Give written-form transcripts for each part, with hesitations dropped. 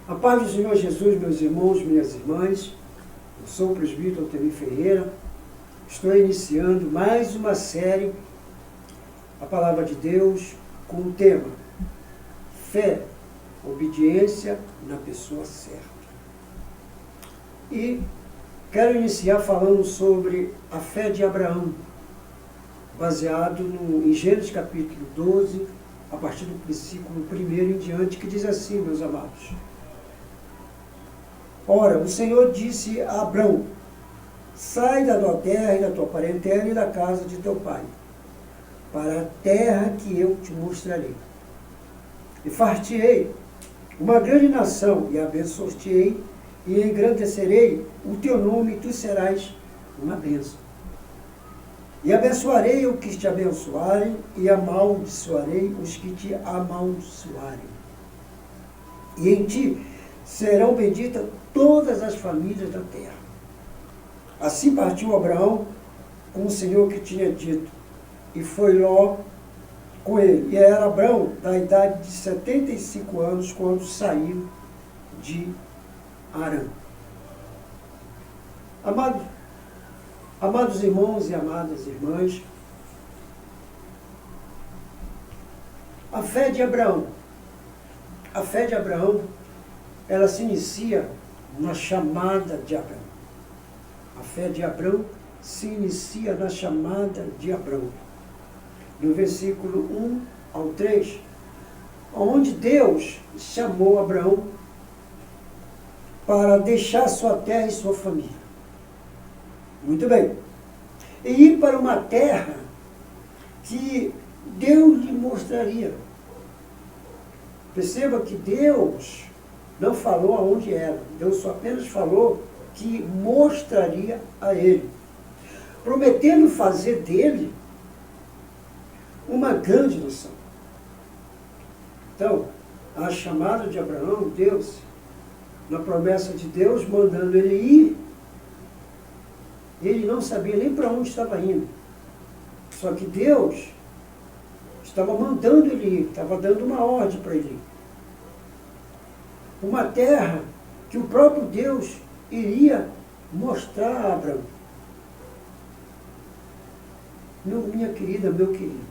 A paz do Senhor Jesus, meus irmãos, minhas irmãs. Eu sou o presbítero Altemir Ferreira. Estou iniciando mais uma série, a Palavra de Deus, com o tema Fé, obediência na pessoa certa. E quero iniciar falando sobre a fé de Abraão, baseado em Gênesis capítulo 12, a partir do versículo 1 em diante, que diz assim, meus amados. Ora, o Senhor disse a Abrão: sai da tua terra e da tua parentela e da casa de teu pai, para a terra que eu te mostrarei. E far-te-ei uma grande nação, e abençoar-te-ei, e engrandecerei o teu nome, e tu serás uma bênção. E abençoarei os que te abençoarem, e amaldiçoarei os que te amaldiçoarem. E em ti serão benditas todas as famílias da terra. Assim partiu Abraão com o Senhor que tinha dito, e foi Ló com ele. E era Abraão da idade de 75 anos quando saiu de Harã. Amados irmãos e amadas irmãs, a fé de Abraão, ela se inicia na chamada de Abraão. A fé de Abraão se inicia na chamada de Abraão. No versículo 1 ao 3, onde Deus chamou Abraão para deixar sua terra e sua família. Muito bem. E ir para uma terra que Deus lhe mostraria. Perceba que Deus não falou aonde era. Deus só apenas falou que mostraria a ele, prometendo fazer dele uma grande nação. Então, a chamada de Abraão, Deus, na promessa de Deus, mandando ele ir, ele não sabia nem para onde estava indo. Só que Deus estava mandando ele ir, estava dando uma ordem para ele ir. Uma terra que o próprio Deus iria mostrar a Abraão. Minha querida, meu querido,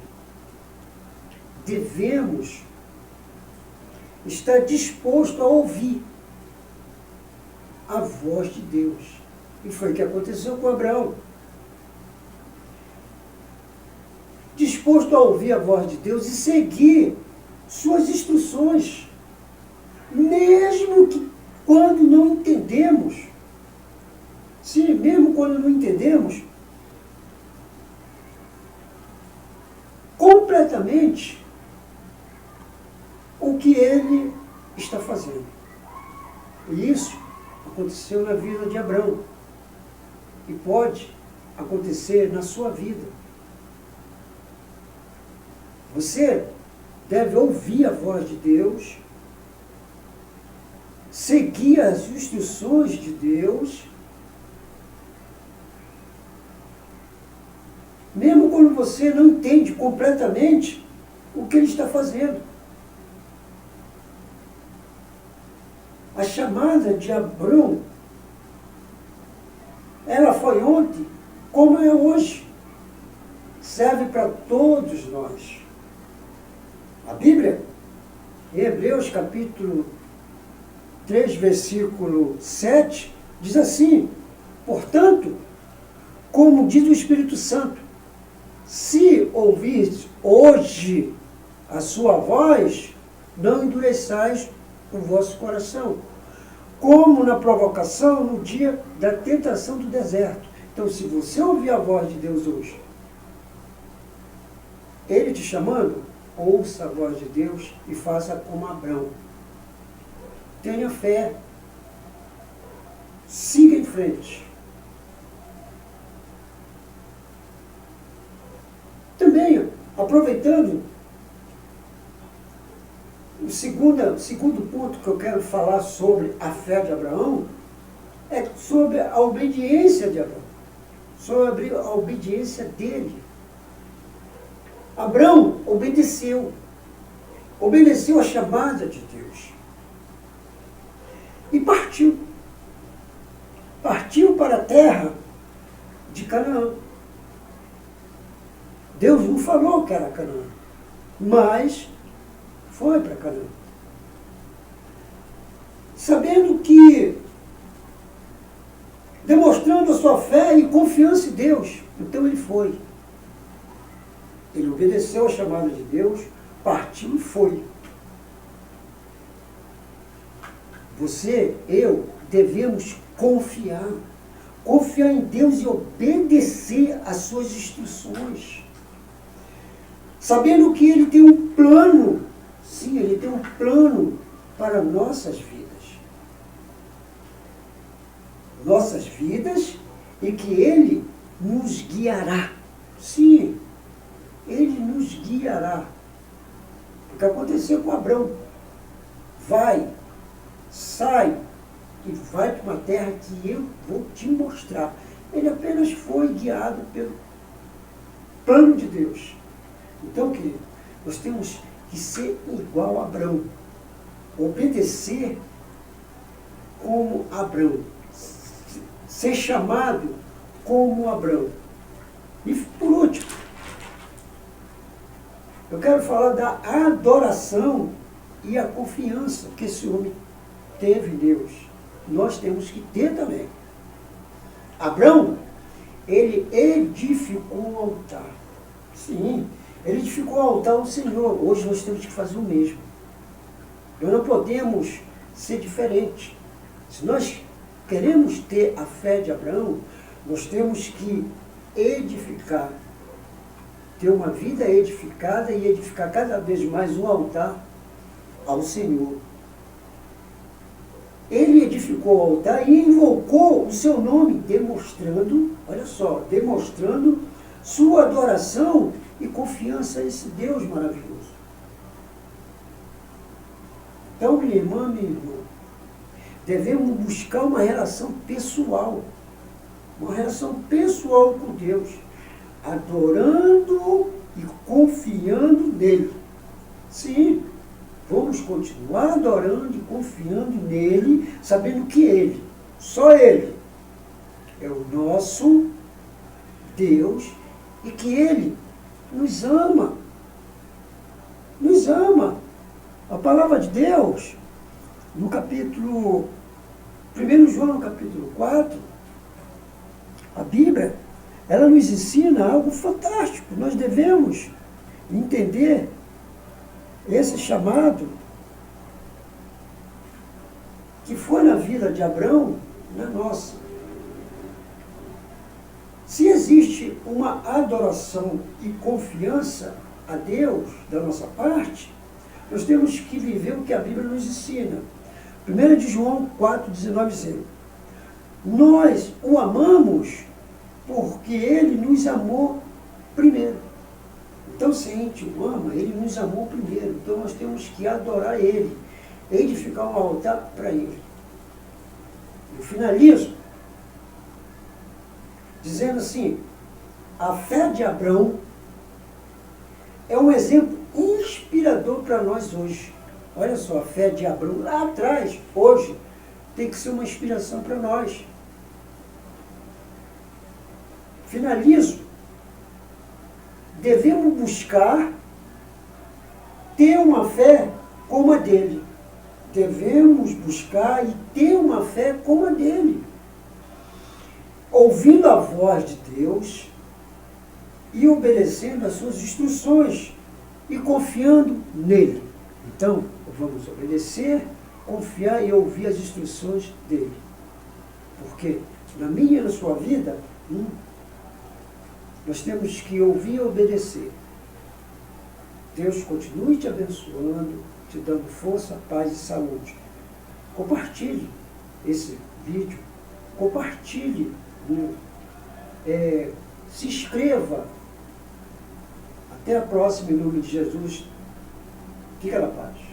devemos estar disposto a ouvir a voz de Deus. E foi o que aconteceu com Abraão. Disposto a ouvir a voz de Deus e seguir suas instruções, mesmo que quando não entendemos. Sim, mesmo quando não entendemos completamente o que ele está fazendo. E isso aconteceu na vida de Abraão. E pode acontecer na sua vida. Você deve ouvir a voz de Deus, seguir as instruções de Deus, mesmo quando você não entende completamente o que ele está fazendo. A chamada de Abraão, ela foi ontem, como é hoje. Serve para todos nós. A Bíblia, em Hebreus capítulo 3, versículo 7, diz assim: portanto, como diz o Espírito Santo, se ouvis hoje a sua voz, não endureçais o vosso coração, como na provocação no dia da tentação do deserto. Então, se você ouvir a voz de Deus hoje, ele te chamando, ouça a voz de Deus e faça como Abraão. Tenha fé. Siga em frente. Também, aproveitando, o segundo ponto que eu quero falar sobre a fé de Abraão é sobre a obediência de Abraão, sobre a obediência dele. Abraão obedeceu a chamada de Deus. E partiu. Partiu para a terra de Canaã. Deus não falou que era Canaã, mas foi para Canaã. Sabendo que, demonstrando a sua fé e confiança em Deus, então ele foi. Ele obedeceu a chamada de Deus, partiu e foi. Você, eu, devemos confiar. Confiar em Deus e obedecer às suas instruções. Sabendo que Ele tem um plano, sim, Ele tem um plano para nossas vidas. Nossas vidas e que Ele nos guiará. Sim, Ele nos guiará. O que aconteceu com Abrão? Vai, sai e vai para uma terra que eu vou te mostrar. Ele apenas foi guiado pelo plano de Deus. Então, querido, nós temos que ser igual a Abrão. Obedecer como Abrão. Ser chamado como Abrão. E por último, eu quero falar da adoração e a confiança que esse homem teve em Deus. Nós temos que ter também. Abrão, ele edificou um altar. Sim, ele edificou um altar ao Senhor. Hoje nós temos que fazer o mesmo. Nós não podemos ser diferentes. Se nós queremos ter a fé de Abraão, nós temos que edificar. Ter uma vida edificada e edificar cada vez mais um altar ao Senhor. Ele edificou o altar e invocou o seu nome, demonstrando, olha só, demonstrando sua adoração e confiança a esse Deus maravilhoso. Então, minha irmã, meu irmão, devemos buscar uma relação pessoal com Deus, adorando e confiando nele. Sim, vamos continuar adorando e confiando nele, sabendo que ele, só ele, é o nosso Deus e que ele nos ama. Nos ama. A palavra de Deus, no capítulo 1 João, no capítulo 4, a Bíblia, ela nos ensina algo fantástico. Nós devemos entender esse chamado que foi na vida de Abrão, na nossa. Se existe uma adoração e confiança a Deus da nossa parte, nós temos que viver o que a Bíblia nos ensina. 1 de João 4,19 diz: nós o amamos porque ele nos amou primeiro. Então, se a gente o ama, ele nos amou primeiro. Então, nós temos que adorar ele, edificar um altar para ele. Eu finalizo dizendo assim: a fé de Abrão é um exemplo inspirador para nós hoje. Olha só, a fé de Abrão lá atrás, hoje, tem que ser uma inspiração para nós. Finalizo. Devemos buscar ter uma fé como a dele. Devemos buscar e ter uma fé como a dele. Ouvindo a voz de Deus e obedecendo às suas instruções e confiando nele. Então, vamos obedecer, confiar e ouvir as instruções dele. Porque na minha e na sua vida, nós temos que ouvir e obedecer. Deus continue te abençoando, te dando força, paz e saúde. Compartilhe esse vídeo, compartilhe, se inscreva. Até a próxima, em nome de Jesus. Fica na paz.